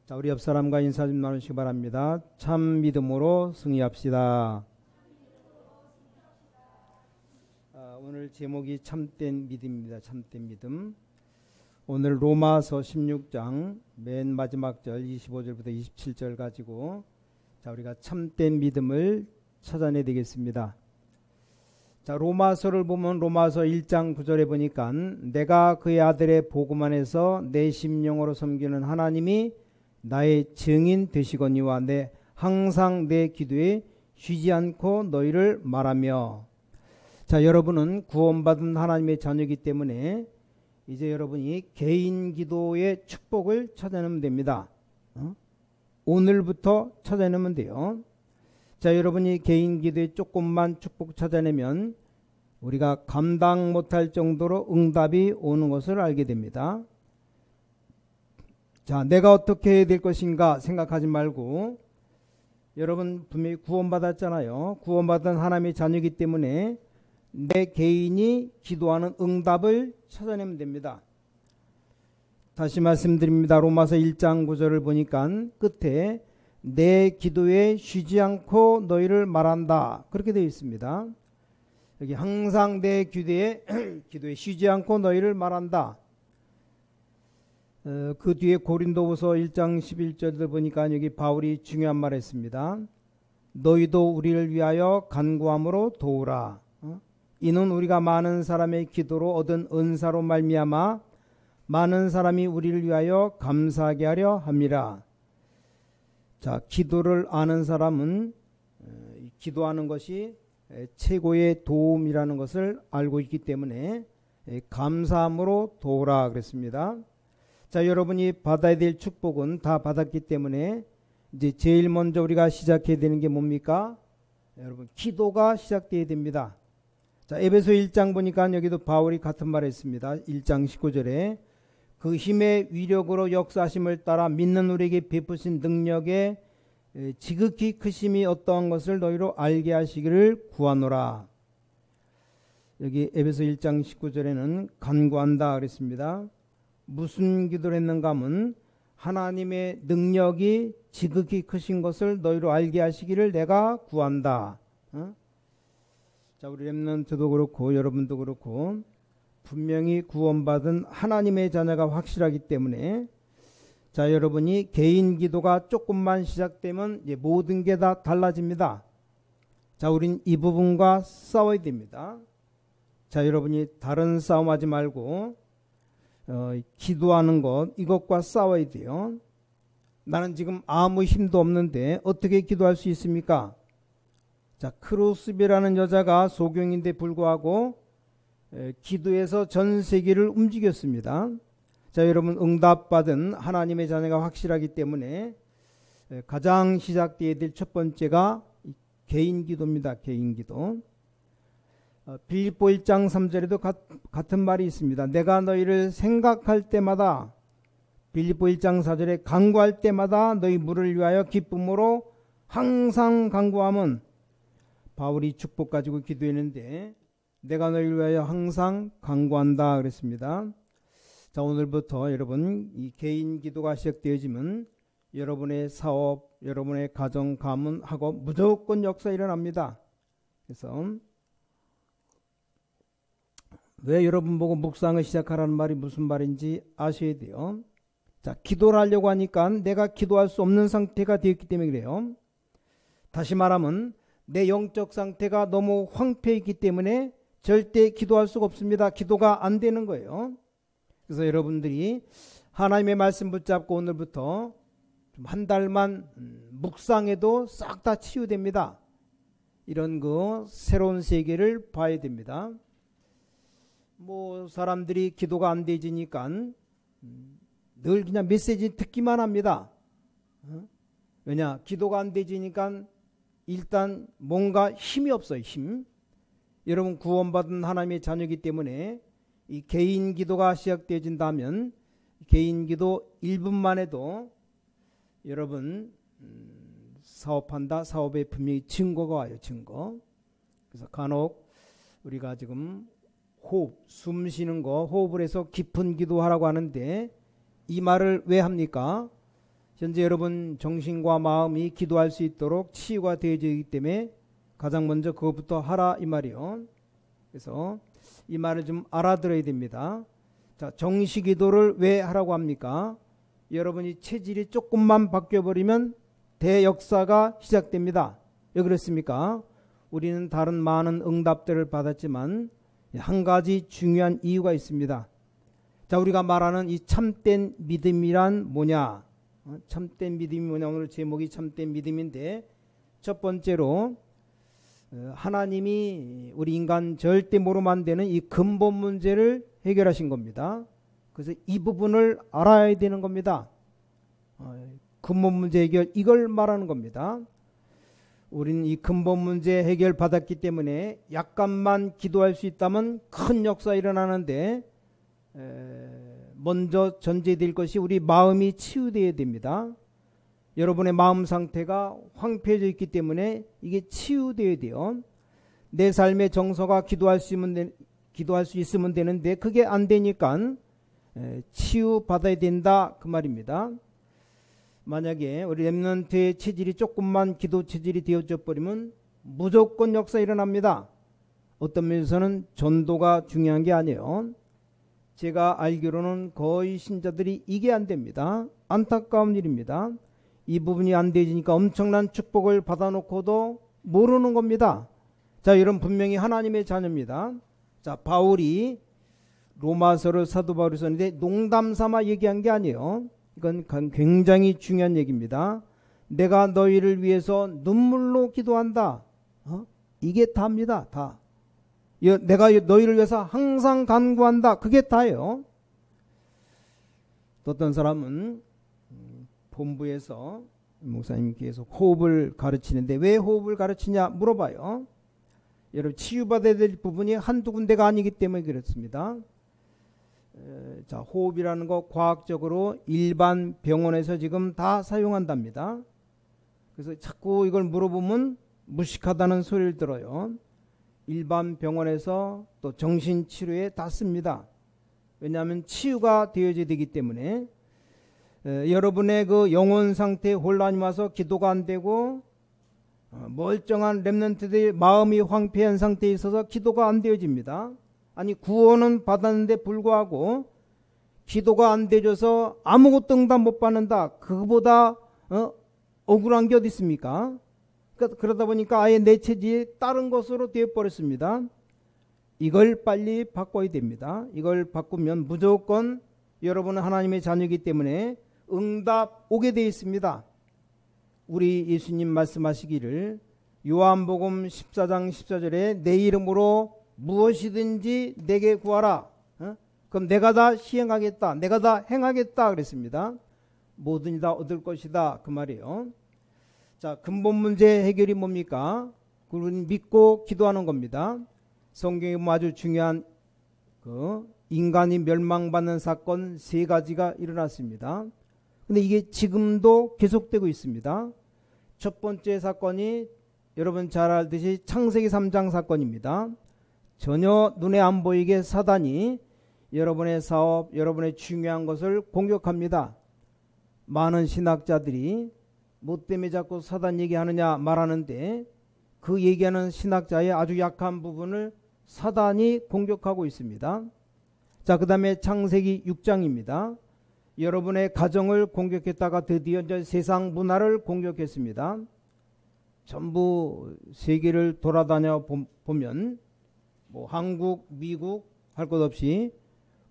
자, 우리 옆 사람과 인사 좀 나누시기 바랍니다. 참 믿음으로 승리합시다. 오늘 제목이 참된 믿음입니다. 참된 믿음. 오늘 로마서 16장 맨 마지막 절 25절부터 27절 가지고 자, 우리가 참된 믿음을 찾아내야 되겠습니다. 자, 로마서를 보면 로마서 1장 9절에 보니까 내가 그의 아들의 복음 안에서 내 심령으로 섬기는 하나님이 나의 증인 되시거니와 내 항상 내 기도에 쉬지 않고 너희를 말하며. 자, 여러분은 구원받은 하나님의 자녀이기 때문에 이제 여러분이 개인 기도의 축복을 찾아내면 됩니다. 오늘부터 찾아내면 돼요. 자, 여러분이 개인 기도에 조금만 축복 찾아내면 우리가 감당 못할 정도로 응답이 오는 것을 알게 됩니다. 자, 내가 어떻게 해야 될 것인가 생각하지 말고 여러분 분명히 구원받았잖아요. 구원받은 하나님의 자녀이기 때문에 내 개인이 기도하는 응답을 찾아내면 됩니다. 다시 말씀드립니다. 로마서 1장 9절을 보니까 끝에 내 기도에 쉬지 않고 너희를 말한다. 그렇게 되어 있습니다. 여기 항상 내 기도에 쉬지 않고 너희를 말한다. 그 뒤에 고린도후서 1장 11절을 보니까 여기 바울이 중요한 말을 했습니다. 너희도 우리를 위하여 간구함으로 도우라. 이는 우리가 많은 사람의 기도로 얻은 은사로 말미암아 많은 사람이 우리를 위하여 감사하게 하려 함이라. 자, 기도를 아는 사람은 기도하는 것이 최고의 도움이라는 것을 알고 있기 때문에 감사함으로 도우라 그랬습니다. 자, 여러분이 받아야 될 축복은 다 받았기 때문에 이제 제일 먼저 우리가 시작해야 되는 게 뭡니까? 여러분, 기도가 시작돼야 됩니다. 자, 에베소 1장 보니까 여기도 바울이 같은 말을 했습니다. 1장 19절에 그 힘의 위력으로 역사하심을 따라 믿는 우리에게 베푸신 능력의 지극히 크심이 어떠한 것을 너희로 알게 하시기를 구하노라. 여기 에베소 1장 19절에는 간구한다 그랬습니다. 무슨 기도를 했는가 하면 하나님의 능력이 지극히 크신 것을 너희로 알게 하시기를 내가 구한다. 자, 우리 렘넌트도 그렇고 여러분도 그렇고 분명히 구원받은 하나님의 자녀가 확실하기 때문에 자, 여러분이 개인 기도가 조금만 시작되면 이제 모든 게 다 달라집니다. 자, 우린 이 부분과 싸워야 됩니다. 자, 여러분이 다른 싸움하지 말고 기도하는 것 이것과 싸워야 돼요. 나는 지금 아무 힘도 없는데 어떻게 기도할 수 있습니까? 자, 크루스비라는 여자가 소경인데 불구하고 기도해서 전 세계를 움직였습니다. 자, 여러분 응답받은 하나님의 자녀가 확실하기 때문에 가장 시작되어야 될 첫 번째가 개인 기도입니다. 개인 기도. 빌립보 1장 3절에도 같은 말이 있습니다. 내가 너희를 생각할 때마다 빌립보 1장 4절에 간구할 때마다 너희 물을 위하여 기쁨으로 항상 간구함은 바울이 축복 가지고 기도했는데 내가 너희를 위하여 항상 간구한다 그랬습니다. 자, 오늘부터 여러분 이 개인 기도가 시작되어지면 여러분의 사업, 여러분의 가정, 가문하고 무조건 역사 일어납니다. 그래서 왜 여러분 보고 묵상을 시작하라는 말이 무슨 말인지 아셔야 돼요. 자, 기도를 하려고 하니까 내가 기도할 수 없는 상태가 되었기 때문에 그래요. 다시 말하면 내 영적 상태가 너무 황폐했기 때문에 절대 기도할 수가 없습니다. 기도가 안 되는 거예요. 그래서 여러분들이 하나님의 말씀 붙잡고 오늘부터 좀 한 달만 묵상해도 싹 다 치유됩니다. 이런 그 새로운 세계를 봐야 됩니다. 뭐 사람들이 기도가 안 되지니까 늘 그냥 메시지 듣기만 합니다. 왜냐? 기도가 안 되지니까 일단 뭔가 힘이 없어요. 힘. 여러분 구원받은 하나님의 자녀이기 때문에 이 개인 기도가 시작되어진다면 개인 기도 1분만 해도 여러분 사업한다. 사업에 분명히 증거가 와요. 증거. 그래서 간혹 우리가 지금 호흡, 숨 쉬는 거 호흡을 해서 깊은 기도하라고 하는데 이 말을 왜 합니까? 현재 여러분 정신과 마음이 기도할 수 있도록 치유가 되어져 있기 때문에 가장 먼저 그것부터 하라 이 말이요. 그래서 이 말을 좀 알아들어야 됩니다. 자, 정시기도를 왜 하라고 합니까? 여러분이 체질이 조금만 바뀌어버리면 대역사가 시작됩니다. 왜 그렇습니까? 우리는 다른 많은 응답들을 받았지만 한 가지 중요한 이유가 있습니다. 자, 우리가 말하는 이 참된 믿음이란 뭐냐? 참된 믿음이 뭐냐? 오늘 제목이 참된 믿음인데, 첫 번째로 하나님이 우리 인간 절대 모르면 안 되는 이 근본 문제를 해결하신 겁니다. 그래서 이 부분을 알아야 되는 겁니다. 근본 문제 해결, 이걸 말하는 겁니다. 우리는 이 근본 문제 해결 받았기 때문에 약간만 기도할 수 있다면 큰 역사 일어나는데, 먼저 전제될 것이 우리 마음이 치유되어야 됩니다. 여러분의 마음 상태가 황폐해져 있기 때문에 이게 치유되어야 돼요. 내 삶의 정서가 기도할 수 있으면 되는데 그게 안 되니까 치유받아야 된다 그 말입니다. 만약에 우리 렘넌트의 체질이 조금만 기도 체질이 되어져 버리면 무조건 역사 일어납니다. 어떤 면에서는 전도가 중요한 게 아니에요. 제가 알기로는 거의 신자들이 이게 안 됩니다. 안타까운 일입니다. 이 부분이 안 되지니까 엄청난 축복을 받아놓고도 모르는 겁니다. 자, 여러분 분명히 하나님의 자녀입니다. 자, 바울이 로마서를 사도 바울이 썼는데 농담 삼아 얘기한 게 아니에요. 이건 굉장히 중요한 얘기입니다. 내가 너희를 위해서 눈물로 기도한다. 이게 다입니다. 다. 내가 너희를 위해서 항상 간구한다. 그게 다예요. 어떤 사람은 본부에서 목사님께서 호흡을 가르치는데 왜 호흡을 가르치냐 물어봐요. 여러분 치유받아야 될 부분이 한두 군데가 아니기 때문에 그렇습니다. 자, 호흡이라는 거 과학적으로 일반 병원에서 지금 다 사용한답니다. 그래서 자꾸 이걸 물어보면 무식하다는 소리를 들어요. 일반 병원에서 또 정신치료에 다 씁니다. 왜냐하면 치유가 되어야 되기 때문에. 여러분의 그 영혼 상태에 혼란이 와서 기도가 안 되고 멀쩡한 렘넌트들의 마음이 황폐한 상태에 있어서 기도가 안 되어집니다. 아니 구원은 받았는데 불구하고 기도가 안 되어져서 아무것도 응답 못 받는다. 그거보다 억울한 게 어디 있습니까? 그러다 보니까 아예 내 체질이 다른 것으로 되어버렸습니다. 이걸 빨리 바꿔야 됩니다. 이걸 바꾸면 무조건 여러분은 하나님의 자녀이기 때문에 응답 오게 되어 있습니다. 우리 예수님 말씀하시기를 요한복음 14장 14절에 내 이름으로 무엇이든지 내게 구하라. 그럼 내가 다 시행하겠다. 내가 다 행하겠다 그랬습니다. 뭐든지 다 얻을 것이다 그 말이에요. 자, 근본 문제 해결이 뭡니까? 그걸 믿고 기도하는 겁니다. 성경에 아주 중요한 인간이 멸망받는 사건 3가지가 일어났습니다. 근데 이게 지금도 계속되고 있습니다. 첫 번째 사건이 여러분 잘 알듯이 창세기 3장 사건입니다. 전혀 눈에 안 보이게 사단이 여러분의 사업, 여러분의 중요한 것을 공격합니다. 많은 신학자들이 뭐 때문에 자꾸 사단 얘기하느냐 말하는데 그 얘기하는 신학자의 아주 약한 부분을 사단이 공격하고 있습니다. 자, 그 다음에 창세기 6장입니다. 여러분의 가정을 공격했다가 드디어 이제 세상 문화를 공격했습니다. 전부 세계를 돌아다녀 보면 뭐 한국, 미국 할 것 없이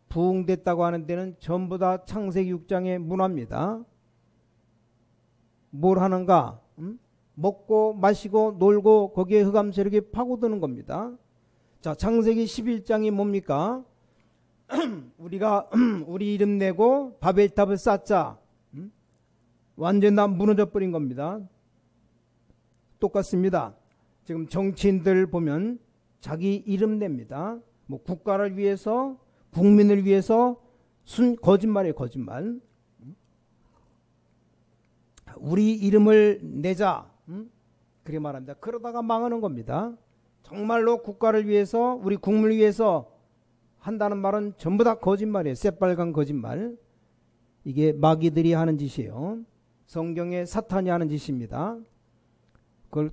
부흥됐다고 하는 데는 전부 다 창세기 6장의 문화입니다. 뭘 하는가? 먹고 마시고 놀고 거기에 흑암세력이 파고드는 겁니다. 자, 창세기 11장이 뭡니까? 우리가 우리 이름 내고 바벨탑을 쌓자. 완전 다 무너져 버린 겁니다. 똑같습니다. 지금 정치인들 보면 자기 이름 냅니다. 뭐 국가를 위해서, 국민을 위해서 거짓말이에요, 거짓말. 우리 이름을 내자. 그렇게 말합니다. 그러다가 망하는 겁니다. 정말로 국가를 위해서, 우리 국민을 위해서 한다는 말은 전부 다 거짓말이에요. 새빨간 거짓말. 이게 마귀들이 하는 짓이에요. 성경에 사탄이 하는 짓입니다. 그걸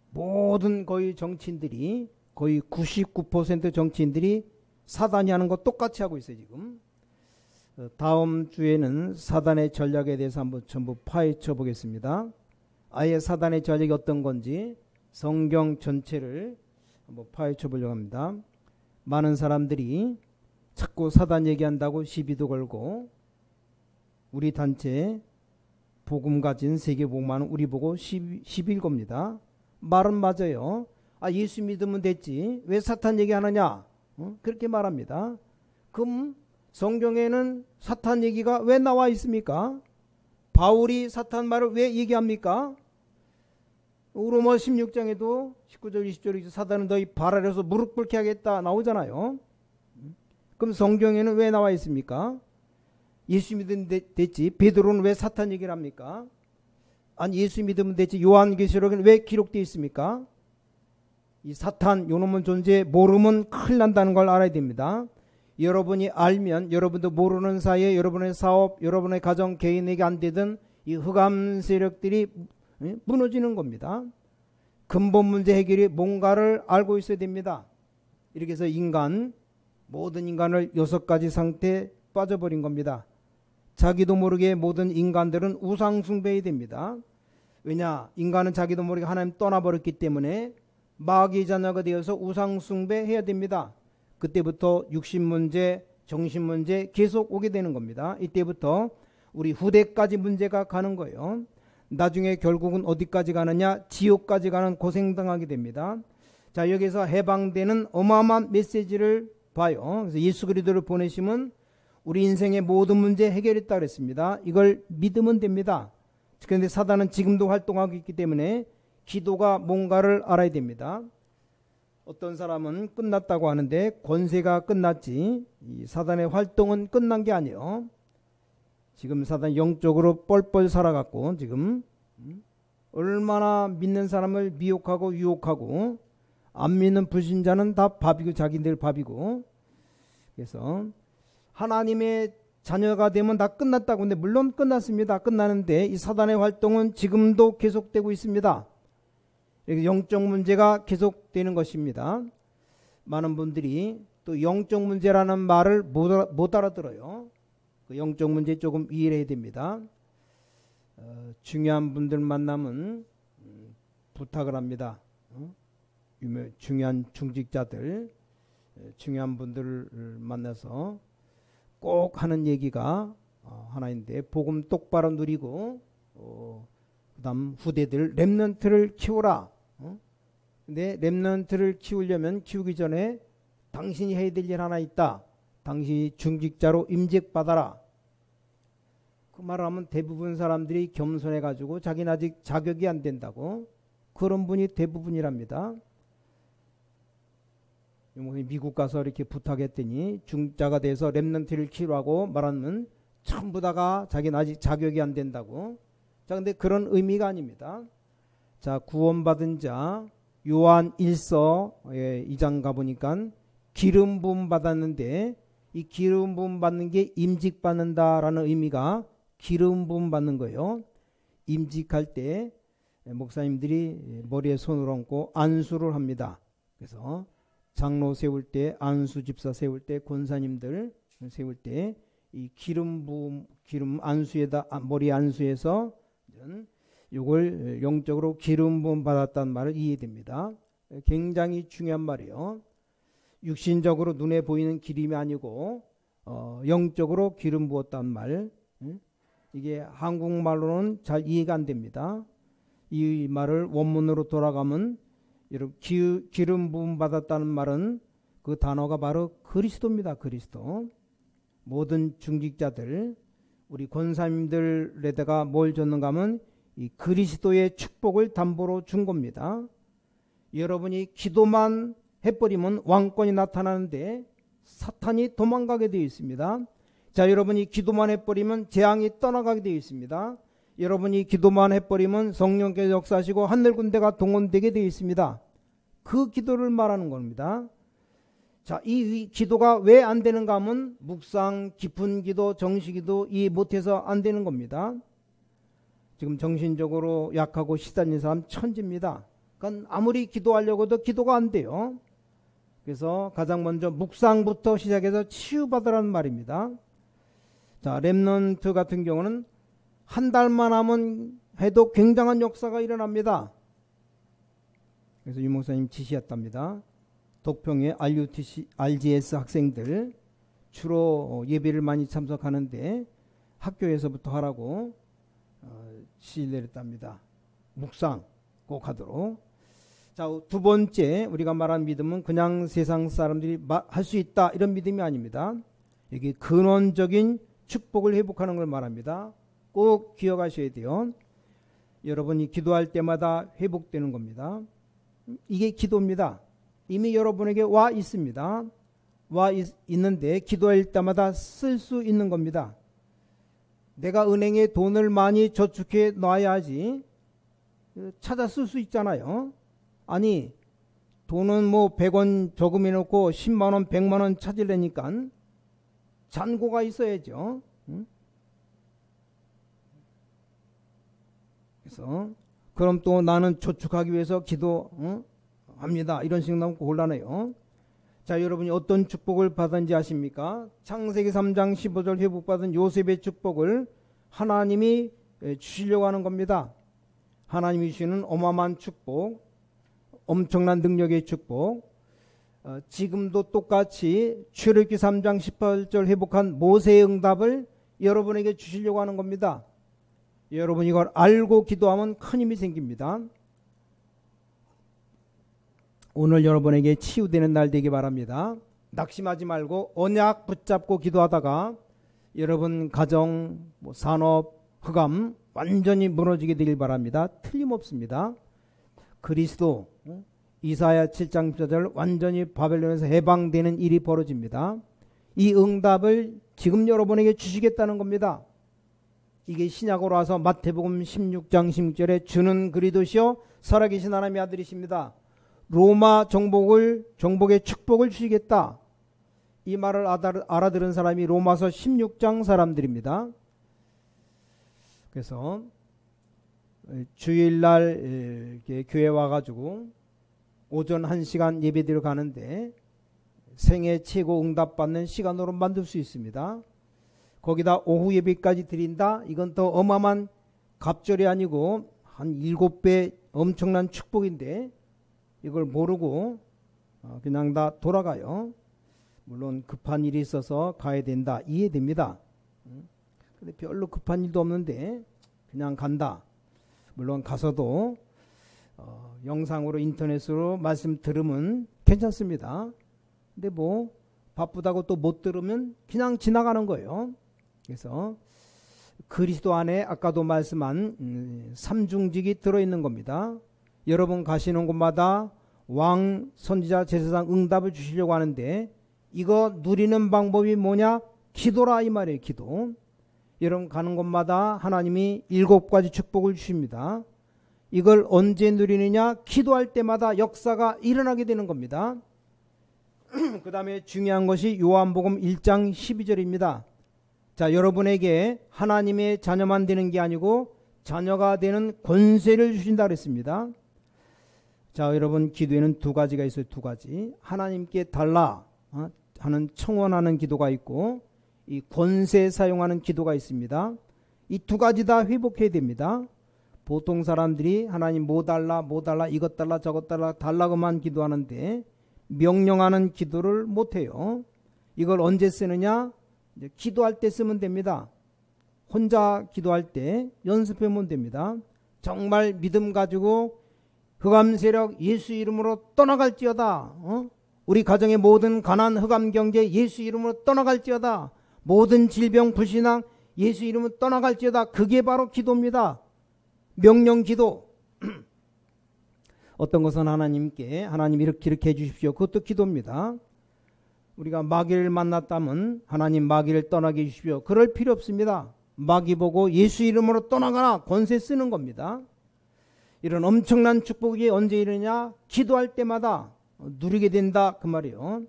모든 거의 정치인들이 거의 99% 정치인들이 사단이 하는 거 똑같이 하고 있어요 지금. 다음 주에는 사단의 전략에 대해서 한번 전부 파헤쳐 보겠습니다. 아예 사단의 전략이 어떤 건지 성경 전체를 한번 파헤쳐 보려고 합니다. 많은 사람들이 자꾸 사단 얘기한다고 시비도 걸고 우리 단체 복음 가진 세계복음화는 우리 보고 시비일 겁니다. 말은 맞아요. 예수 믿으면 됐지 왜 사탄 얘기하느냐 그렇게 말합니다. 그럼 성경에는 사탄 얘기가 왜 나와 있습니까? 바울이 사탄 말을 왜 얘기합니까? 로마 16장에도 19절 20절에 사단은 너희 발 아래서 무릎 꿇게 하겠다 나오잖아요. 그럼 성경에는 왜 나와 있습니까? 예수 믿으면 됐지 베드로는 왜 사탄 얘기를 합니까? 아니 예수 믿으면 됐지 요한계시록에는 왜 기록되어 있습니까? 이 사탄 요놈의 존재 모르면 큰일 난다는 걸 알아야 됩니다. 여러분이 알면 여러분도 모르는 사이에 여러분의 사업 여러분의 가정 개인에게 안 되던 이 흑암 세력들이 무너지는 겁니다. 근본 문제 해결이 뭔가를 알고 있어야 됩니다. 이렇게 해서 모든 인간을 6가지 상태에 빠져버린 겁니다. 자기도 모르게 모든 인간들은 우상 숭배해야 됩니다. 왜냐? 인간은 자기도 모르게 하나님 떠나버렸기 때문에 마귀의 자녀가 되어서 우상 숭배해야 됩니다. 그때부터 육신 문제, 정신 문제 계속 오게 되는 겁니다. 이때부터 우리 후대까지 문제가 가는 거예요. 나중에 결국은 어디까지 가느냐? 지옥까지 가는 고생당하게 됩니다. 자, 여기서 해방되는 어마어마한 메시지를 봐요. 그래서 예수 그리스도를 보내시면 우리 인생의 모든 문제 해결했다 그랬습니다. 이걸 믿으면 됩니다. 그런데 사단은 지금도 활동하고 있기 때문에 기도가 뭔가를 알아야 됩니다. 어떤 사람은 끝났다고 하는데 권세가 끝났지 이 사단의 활동은 끝난 게 아니에요. 지금 사단 영적으로 뻘뻘 살아갖고 지금 얼마나 믿는 사람을 미혹하고 유혹하고 안 믿는 불신자는 다 밥이고 자기들 밥이고 그래서 하나님의 자녀가 되면 다 끝났다고 근데 물론 끝났습니다. 끝나는데 이 사단의 활동은 지금도 계속되고 있습니다. 영적 문제가 계속되는 것입니다. 많은 분들이 또 영적 문제라는 말을 못 알아들어요. 그 영적 문제 조금 이해해야 됩니다. 중요한 분들 만나면 부탁을 합니다. 중요한 중직자들 중요한 분들을 만나서 꼭 하는 얘기가 하나인데 복음 똑바로 누리고 그 다음 후대들 렘넌트를 키우라. 근데 렘넌트를 키우려면 키우기 전에 당신이 해야 될 일 하나 있다. 당신이 중직자로 임직받아라. 그 말을 하면 대부분 사람들이 겸손해가지고 자기는 아직 자격이 안 된다고 그런 분이 대부분이랍니다. 미국 가서 이렇게 부탁했더니 중자가 돼서 렘넌트를 키우라고 말하면 전부 다가 자기는 아직 자격이 안 된다고. 자, 근데 그런 의미가 아닙니다. 자, 구원받은 자 요한 1서 2장 가보니까 기름 부음 받았는데 이 기름 부음 받는 게 임직받는다라는 의미가 기름 부음 받는 거예요. 임직할 때 목사님들이 머리에 손을 얹고 안수를 합니다. 그래서 장로 세울 때 안수 집사 세울 때 권사님들 세울 때 이 기름 부음 기름 안수에다 머리 안수해서 이걸 영적으로 기름 부음 받았다는 말을 이해됩니다. 굉장히 중요한 말이에요. 육신적으로 눈에 보이는 기름이 아니고 영적으로 기름 부었다는 말. 이게 한국말로는 잘 이해가 안 됩니다. 이 말을 원문으로 돌아가면 기름 부음 받았다는 말은 그 단어가 바로 그리스도입니다. 그리스도. 모든 중직자들 우리 권사님들에다가 뭘 줬는가 하면 이 그리스도의 축복을 담보로 준 겁니다. 여러분이 기도만 해버리면 왕권이 나타나는데 사탄이 도망가게 되어 있습니다. 자, 여러분이 기도만 해버리면 재앙이 떠나가게 되어 있습니다. 여러분이 기도만 해버리면 성령께서 역사하시고 하늘군대가 동원되게 되어 있습니다. 그 기도를 말하는 겁니다. 자, 이 기도가 왜 안 되는가 하면 묵상, 깊은 기도, 정식기도 이 못해서 안 되는 겁니다. 지금 정신적으로 약하고 시달린 사람 천지입니다. 그러니까 아무리 기도하려고 해도 기도가 안 돼요. 그래서 가장 먼저 묵상부터 시작해서 치유받으라는 말입니다. 자, 렘넌트 같은 경우는 한 달만 하면 해도 굉장한 역사가 일어납니다. 그래서 유 목사님 지시했답니다. 독평의 RGS 학생들 주로 예배를 많이 참석하는데 학교에서부터 하라고 지시를 내렸답니다. 묵상 꼭 하도록. 자, 두 번째 우리가 말한 믿음은 그냥 세상 사람들이 할 수 있다 이런 믿음이 아닙니다. 이게 근원적인 축복을 회복하는 걸 말합니다. 꼭 기억하셔야 돼요. 여러분이 기도할 때마다 회복되는 겁니다. 이게 기도입니다. 이미 여러분에게 와 있습니다. 있는데 기도할 때마다 쓸 수 있는 겁니다. 내가 은행에 돈을 많이 저축해 놔야지 찾아 쓸 수 있잖아요. 아니 돈은 뭐 100원 저금해 놓고 10만원 100만원 찾으려니까 잔고가 있어야죠. 그래서 그럼 또 나는 저축하기 위해서 기도합니다. 이런 식으로 나오면 곤란해요. 자, 여러분이 어떤 축복을 받은지 아십니까? 창세기 3장 15절 회복받은 요셉의 축복을 하나님이 주시려고 하는 겁니다. 하나님이 주시는 어마어마한 축복, 엄청난 능력의 축복, 지금도 똑같이 출애굽기 3장 18절 회복한 모세의 응답을 여러분에게 주시려고 하는 겁니다. 여러분 이걸 알고 기도하면 큰 힘이 생깁니다. 오늘 여러분에게 치유되는 날 되기 바랍니다. 낙심하지 말고 언약 붙잡고 기도하다가 여러분 가정, 산업, 흑암 완전히 무너지게 되길 바랍니다. 틀림없습니다. 그리스도 이사야 7장 14절 완전히 바벨론에서 해방되는 일이 벌어집니다. 이 응답을 지금 여러분에게 주시겠다는 겁니다. 이게 신약으로 와서 마태복음 16장 16절에 주는 그리스도시요 살아계신 하나님의 아들이십니다. 로마 정복의 축복을 주시겠다. 이 말을 알아들은 사람이 로마서 16장 사람들입니다. 그래서 주일날 교회 와가지고 오전 1시간 예배드려 가는데 생애 최고 응답받는 시간으로 만들 수 있습니다. 거기다 오후 예배까지 드린다? 이건 더 어마어마한 갑절이 아니고 한 7배 엄청난 축복인데 이걸 모르고 그냥 다 돌아가요. 물론 급한 일이 있어서 가야 된다. 이해됩니다. 근데 별로 급한 일도 없는데 그냥 간다. 물론 가서도 영상으로 인터넷으로 말씀 들으면 괜찮습니다. 근데 뭐 바쁘다고 또 못 들으면 그냥 지나가는 거예요. 그래서 그리스도 안에 아까도 말씀한 삼중직이 들어있는 겁니다. 여러분 가시는 곳마다 왕, 선지자, 제사장 응답을 주시려고 하는데 이거 누리는 방법이 뭐냐? 기도라 이 말이에요. 기도. 여러분 가는 곳마다 하나님이 7가지 축복을 주십니다. 이걸 언제 누리느냐? 기도할 때마다 역사가 일어나게 되는 겁니다. 그 다음에 중요한 것이 요한복음 1장 12절입니다. 자, 여러분에게 하나님의 자녀만 되는 게 아니고 자녀가 되는 권세를 주신다 그랬습니다. 자, 여러분 기도에는 2가지가 있어요. 2가지. 하나님께 달라 하는 청원하는 기도가 있고 이 권세 사용하는 기도가 있습니다. 이 2가지 다 회복해야 됩니다. 보통 사람들이 하나님 뭐 달라 이것 달라 저것 달라고만 기도하는데 명령하는 기도를 못해요. 이걸 언제 쓰느냐? 이제 기도할 때 쓰면 됩니다. 혼자 기도할 때 연습하면 됩니다. 정말 믿음 가지고 흑암 세력 예수 이름으로 떠나갈지어다. 우리 가정의 모든 가난 흑암 경제 예수 이름으로 떠나갈지어다. 모든 질병 불신앙 예수 이름으로 떠나갈지어다. 그게 바로 기도입니다. 명령 기도. 어떤 것은 하나님께 하나님 이렇게 해주십시오. 그것도 기도입니다. 우리가 마귀를 만났다면 하나님 마귀를 떠나게 해주십시오. 그럴 필요 없습니다. 마귀 보고 예수 이름으로 떠나가라. 권세 쓰는 겁니다. 이런 엄청난 축복이 언제 이르냐? 기도할 때마다 누리게 된다 그 말이에요.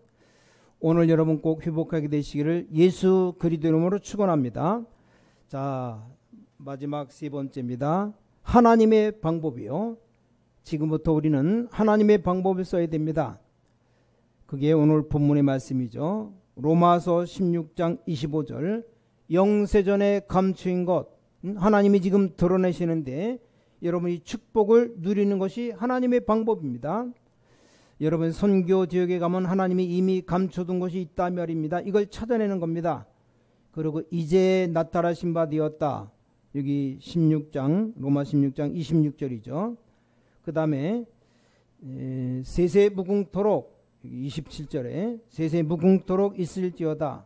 오늘 여러분 꼭 회복하게 되시기를 예수 그리스도 이름으로 축원합니다. 자, 마지막 세 번째입니다. 하나님의 방법이요. 지금부터 우리는 하나님의 방법을 써야 됩니다. 그게 오늘 본문의 말씀이죠. 로마서 16장 25절 영세전에 감추인 것 하나님이 지금 드러내시는데 여러분이 축복을 누리는 것이 하나님의 방법입니다. 여러분 선교 지역에 가면 하나님이 이미 감춰둔 것이 있다 말입니다. 이걸 찾아내는 겁니다. 그리고 이제 나타나신 바 되었다. 여기 16장 로마 16장 26절이죠. 그 다음에 세세무궁토록 27절에 세세무궁토록 있을지어다.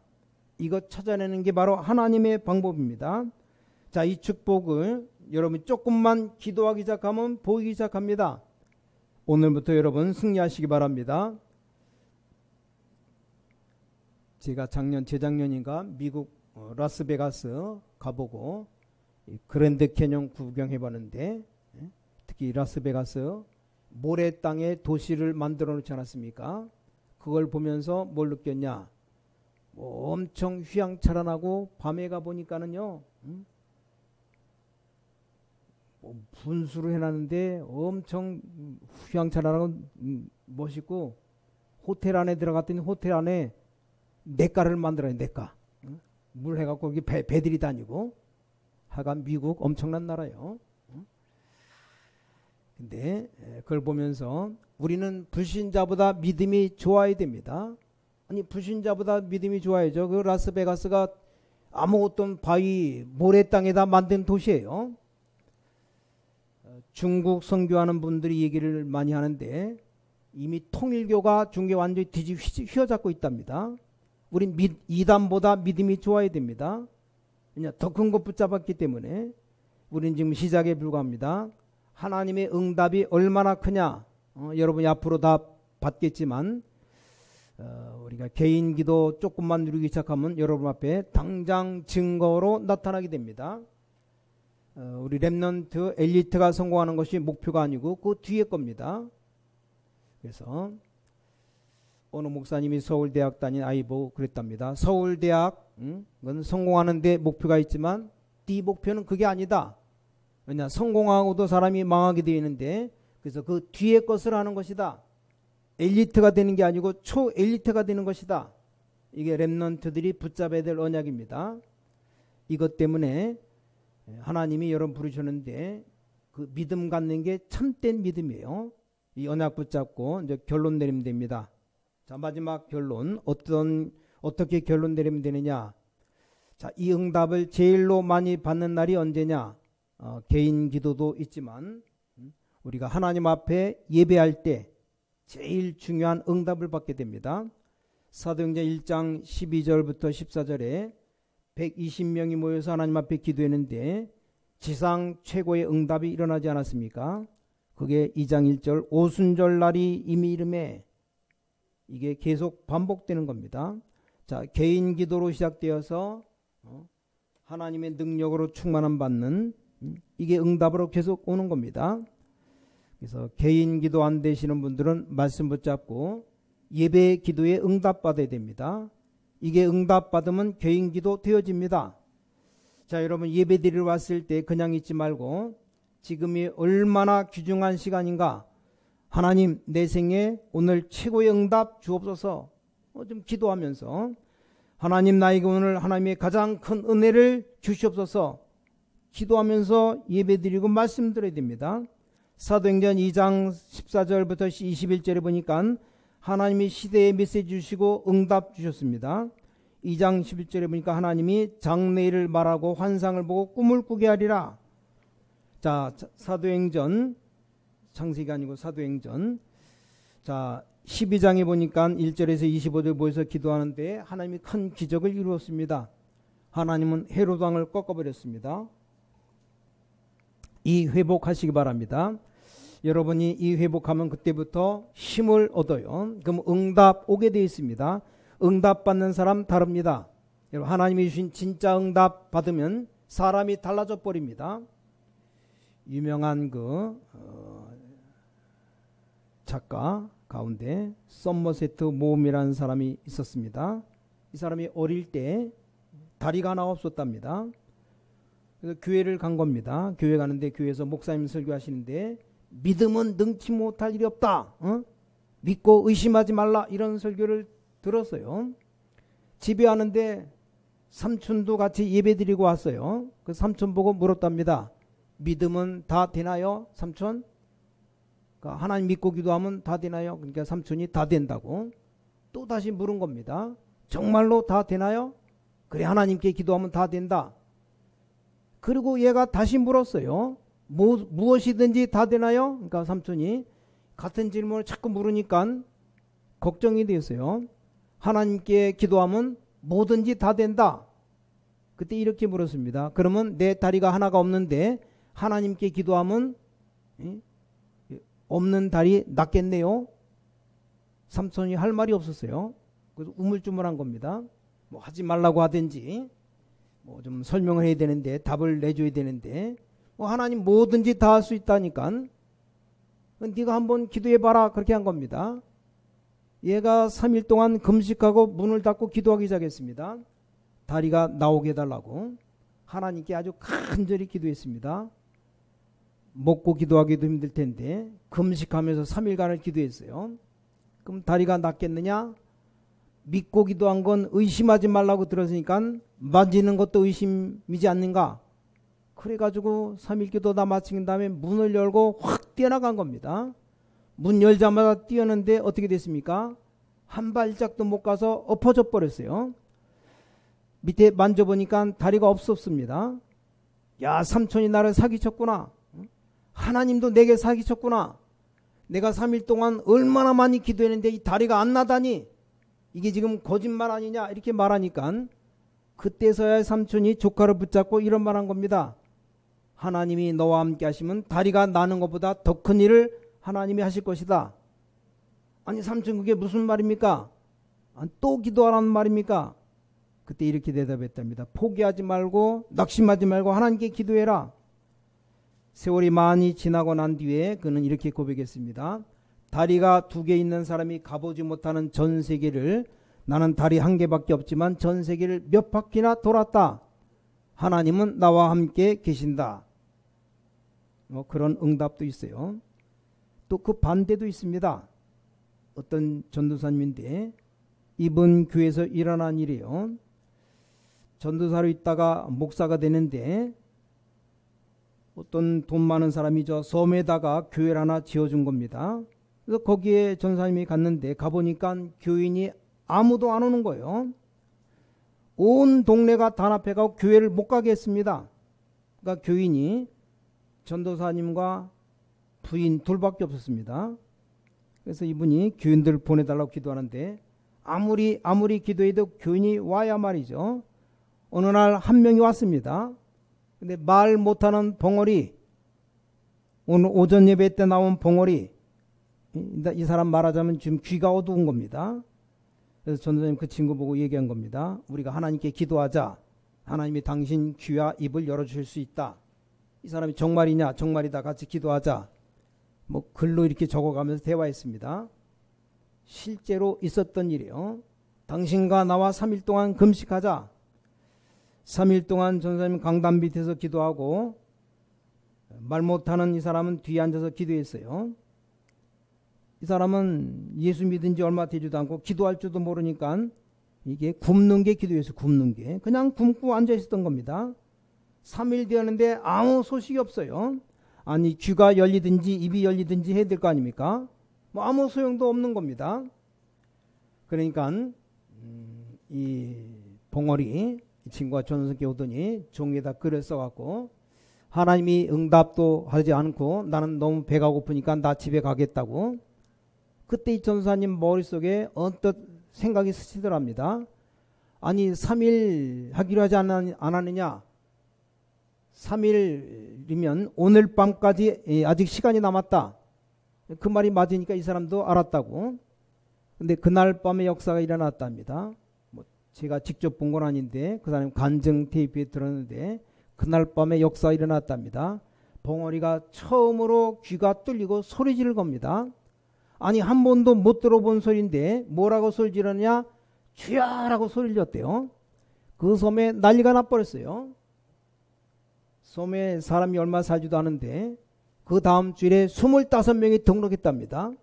이거 찾아내는 게 바로 하나님의 방법입니다. 자, 이 축복을 여러분 조금만 기도하기 시작하면 보이기 시작합니다. 오늘부터 여러분 승리하시기 바랍니다. 제가 재작년인가 미국 라스베가스 가보고 그랜드 캐년 구경해 봤는데 특히 라스베가스 모래 땅에 도시를 만들어 놓지 않았습니까? 그걸 보면서 뭘 느꼈냐? 엄청 휘황찬란하고 밤에 가보니까는요 분수를 해놨는데 엄청 휘황찬란하고 멋있고 호텔 안에 들어갔더니 호텔 안에 냇가를 만들어요. 냇가 물 해갖고 여기 배들이 다니고 하여간 미국 엄청난 나라예요. 근데 그걸 보면서 우리는 불신자보다 믿음이 좋아야 됩니다. 아니 불신자보다 믿음이 좋아야죠. 그 라스베가스가 아무것도 바위 모래 땅에다 만든 도시예요. 중국 선교하는 분들이 얘기를 많이 하는데 이미 통일교가 중국에 완전히 휘어잡고 있답니다. 우린 이단보다 믿음이 좋아야 됩니다. 그냥 더 큰 것 붙잡았기 때문에 우린 지금 시작에 불과합니다. 하나님의 응답이 얼마나 크냐 여러분이 앞으로 다 받겠지만 우리가 개인 기도 조금만 누리기 시작하면 여러분 앞에 당장 증거로 나타나게 됩니다. 우리 렘넌트 엘리트가 성공하는 것이 목표가 아니고 그 뒤에 겁니다. 그래서 어느 목사님이 서울대학 다닌 아이 보고 그랬답니다. 서울대학은 성공하는 데 목표가 있지만 네 목표는 그게 아니다. 왜냐 성공하고도 사람이 망하게 되어 있는데 그래서 그 뒤에 것을 하는 것이다. 엘리트가 되는 게 아니고 초엘리트가 되는 것이다. 이게 렘넌트들이 붙잡아야 될 언약입니다. 이것 때문에 하나님이 여러분 부르셨는데 그 믿음 갖는 게 참된 믿음이에요. 이 언약 붙잡고 이제 결론 내리면 됩니다. 자, 마지막 결론 어떻게 결론 내리면 되느냐? 자, 이 응답을 제일로 많이 받는 날이 언제냐? 개인 기도도 있지만 우리가 하나님 앞에 예배할 때 제일 중요한 응답을 받게 됩니다. 사도행전 1장 12절부터 14절에 120명이 모여서 하나님 앞에 기도했는데 지상 최고의 응답이 일어나지 않았습니까? 그게 2장 1절 오순절 날이 이미 이름에 이게 계속 반복되는 겁니다. 자, 개인 기도로 시작되어서 하나님의 능력으로 충만함 받는 이게 응답으로 계속 오는 겁니다. 그래서 개인 기도 안 되시는 분들은 말씀 붙잡고 예배 기도에 응답 받아야 됩니다. 이게 응답 받으면 개인 기도 되어집니다. 자, 여러분 예배 드리러 왔을 때 그냥 있지 말고 지금이 얼마나 귀중한 시간인가. 하나님 내 생에 오늘 최고의 응답 주옵소서. 좀 기도하면서 하나님 나에게 오늘 하나님의 가장 큰 은혜를 주시옵소서. 기도하면서 예배드리고 말씀드려야 됩니다. 사도행전 2장 14절부터 21절에 보니까 하나님이 시대에 메시지 주시고 응답 주셨습니다. 2장 11절에 보니까 하나님이 장래일을 말하고 환상을 보고 꿈을 꾸게 하리라. 자, 사도행전 창세기가 아니고 사도행전 자 12장에 보니까 1절에서 25절 모여서 기도하는데 하나님이 큰 기적을 이루었습니다. 하나님은 헤롯 왕을 꺾어버렸습니다. 이 회복하시기 바랍니다. 여러분이 이 회복하면 그때부터 힘을 얻어요. 그럼 응답 오게 되어 있습니다. 응답 받는 사람 다릅니다. 여러분 하나님이 주신 진짜 응답 받으면 사람이 달라져 버립니다. 유명한 작가 가운데 썸머세트 모험이라는 사람이 있었습니다. 이 사람이 어릴 때 다리가 하나 없었답니다. 그래서 교회를 간 겁니다. 교회 가는데 교회에서 목사님 설교하시는데 믿음은 능치 못할 일이 없다. 믿고 의심하지 말라. 이런 설교를 들었어요. 집에 왔는데 삼촌도 같이 예배 드리고 왔어요. 그 삼촌 보고 물었답니다. 믿음은 다 되나요? 삼촌? 그러니까 하나님 믿고 기도하면 다 되나요? 그러니까 삼촌이 다 된다고. 또 다시 물은 겁니다. 정말로 다 되나요? 그래, 하나님께 기도하면 다 된다. 그리고 얘가 다시 물었어요. 무엇이든지 다 되나요? 그러니까 삼촌이 같은 질문을 자꾸 물으니까 걱정이 되었어요. 하나님께 기도하면 뭐든지 다 된다. 그때 이렇게 물었습니다. 그러면 내 다리가 하나가 없는데 하나님께 기도하면 없는 다리 낫겠네요. 삼촌이 할 말이 없었어요. 그래서 우물쭈물한 겁니다. 뭐 하지 말라고 하든지 뭐 좀 설명을 해야 되는데 답을 내줘야 되는데 뭐 하나님 뭐든지 다 할 수 있다니까 네가 한번 기도해봐라 그렇게 한 겁니다. 얘가 3일 동안 금식하고 문을 닫고 기도하기 시작했습니다. 다리가 나오게 해달라고 하나님께 아주 간절히 기도했습니다. 먹고 기도하기도 힘들 텐데 금식하면서 3일간을 기도했어요. 그럼 다리가 낫겠느냐? 믿고 기도한 건 의심하지 말라고 들었으니까 만지는 것도 의심이지 않는가? 그래가지고 3일 기도 다 마친 다음에 문을 열고 확 뛰어나간 겁니다. 문 열자마자 뛰었는데 어떻게 됐습니까? 한 발짝도 못 가서 엎어져 버렸어요. 밑에 만져보니까 다리가 없었습니다. 야, 삼촌이 나를 사기쳤구나. 하나님도 내게 사기쳤구나. 내가 3일 동안 얼마나 많이 기도했는데 이 다리가 안 나다니. 이게 지금 거짓말 아니냐 이렇게 말하니까 그때서야 삼촌이 조카를 붙잡고 이런 말 한 겁니다. 하나님이 너와 함께 하시면 다리가 나는 것보다 더 큰 일을 하나님이 하실 것이다. 아니 삼촌 그게 무슨 말입니까? 또 기도하라는 말입니까? 그때 이렇게 대답했답니다. 포기하지 말고 낙심하지 말고 하나님께 기도해라. 세월이 많이 지나고 난 뒤에 그는 이렇게 고백했습니다. 다리가 2개 있는 사람이 가보지 못하는 전 세계를 나는 다리 1개밖에 없지만 전 세계를 몇 바퀴나 돌았다. 하나님은 나와 함께 계신다. 그런 응답도 있어요. 또 그 반대도 있습니다. 어떤 전도사님인데 이번 교회에서 일어난 일이에요. 전도사로 있다가 목사가 되는데 어떤 돈 많은 사람이 저 섬에다가 교회를 하나 지어준 겁니다. 그래서 거기에 전사님이 갔는데 가보니까 교인이 아무도 안 오는 거예요. 온 동네가 단합해가고 교회를 못 가게 했습니다. 그러니까 교인이 전도사님과 부인 둘밖에 없었습니다. 그래서 이분이 교인들 보내달라고 기도하는데 아무리 기도해도 교인이 와야 말이죠. 어느 날 한 명이 왔습니다. 근데 말 못하는 벙어리, 오늘 오전 예배 때 나온 벙어리, 이 사람 말하자면 지금 귀가 어두운 겁니다. 그래서 전도사님 그 친구 보고 얘기한 겁니다. 우리가 하나님께 기도하자. 하나님이 당신 귀와 입을 열어주실 수 있다. 이 사람이 정말이냐? 정말이다. 같이 기도하자. 뭐 글로 이렇게 적어가면서 대화했습니다. 실제로 있었던 일이에요. 당신과 나와 3일 동안 금식하자. 3일 동안 전사님 강단 밑에서 기도하고 말 못하는 이 사람은 뒤에 앉아서 기도했어요. 이 사람은 예수 믿은 지 얼마 되지도 않고 기도할 줄도 모르니까 이게 굶는 게 기도였어요. 굶는 게. 그냥 굶고 앉아 있었던 겁니다. 3일 되었는데 아무 소식이 없어요. 아니 귀가 열리든지 입이 열리든지 해야 될 거 아닙니까? 뭐 아무 소용도 없는 겁니다. 그러니까 이 봉어리 이 친구가 전선께 오더니 종이에다 글을 써갖고 하나님이 응답도 하지 않고 나는 너무 배가 고프니까 나 집에 가겠다고. 그때 이 전사님 머릿속에 언뜻 생각이 스치더랍니다. 아니 3일 하기로 하지 않았느냐. 3일이면 오늘 밤까지 아직 시간이 남았다. 그 말이 맞으니까 이 사람도 알았다고. 근데 그날 밤에 역사가 일어났답니다. 뭐 제가 직접 본 건 아닌데 그 사람 간증 테이프에 들었는데 그날 밤에 역사가 일어났답니다. 봉어리가 처음으로 귀가 뚫리고 소리 지를 겁니다. 아니 한 번도 못 들어본 소리인데 뭐라고 소리 지르느냐? 주야라고 소리를 졌대요. 그 섬에 난리가 나버렸어요. 소매에 사람이 얼마 살지도 않은데 그 다음 주일에 25명이 등록했답니다.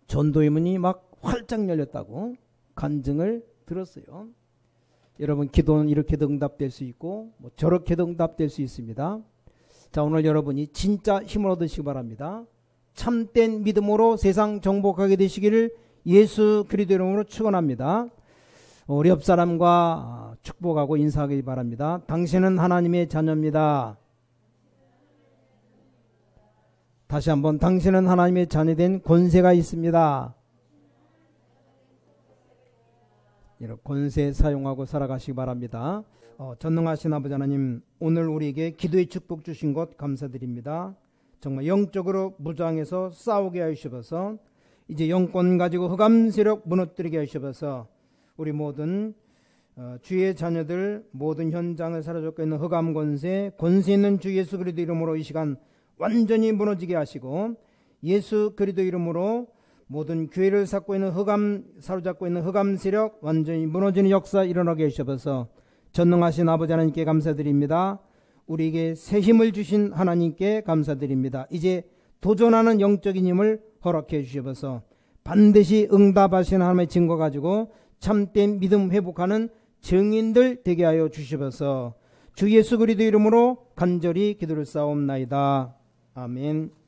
전도의 문이 막 활짝 열렸다고 간증을 들었어요. 여러분, 기도는 이렇게도 응답될 수 있고 저렇게도 응답될 수 있습니다. 자, 오늘 여러분이 진짜 힘을 얻으시기 바랍니다. 참된 믿음으로 세상 정복하게 되시기를 예수 그리스도 이름으로 축원합니다. 우리 옆 사람과 축복하고 인사하기 바랍니다. 당신은 하나님의 자녀입니다. 다시 한번, 당신은 하나님의 자녀된 권세가 있습니다. 이런 권세 사용하고 살아가시기 바랍니다. 전능하신 아버지 하나님, 오늘 우리에게 기도의 축복 주신 것 감사드립니다. 정말 영적으로 무장해서 싸우게 하시옵소서. 이제 영권 가지고 흑암 세력 무너뜨리게 하시옵소서. 우리 모든 주의 자녀들 모든 현장을 사로잡고 있는 흑암 권세 있는 주 예수 그리스도 이름으로 이 시간 완전히 무너지게 하시고, 예수 그리스도 이름으로 모든 교회를 사로잡고 있는 흑암 세력 완전히 무너지는 역사 일어나게 하시옵소서. 전능하신 아버지 하나님께 감사드립니다. 우리에게 새 힘을 주신 하나님께 감사드립니다. 이제 도전하는 영적인 힘을 허락해 주시옵소서. 반드시 응답하신 하나님의 증거 가지고 참된 믿음 회복하는 증인들 되게 하여 주시옵소서. 주 예수 그리스도 이름으로 간절히 기도를 쌓옵나이다. 아멘.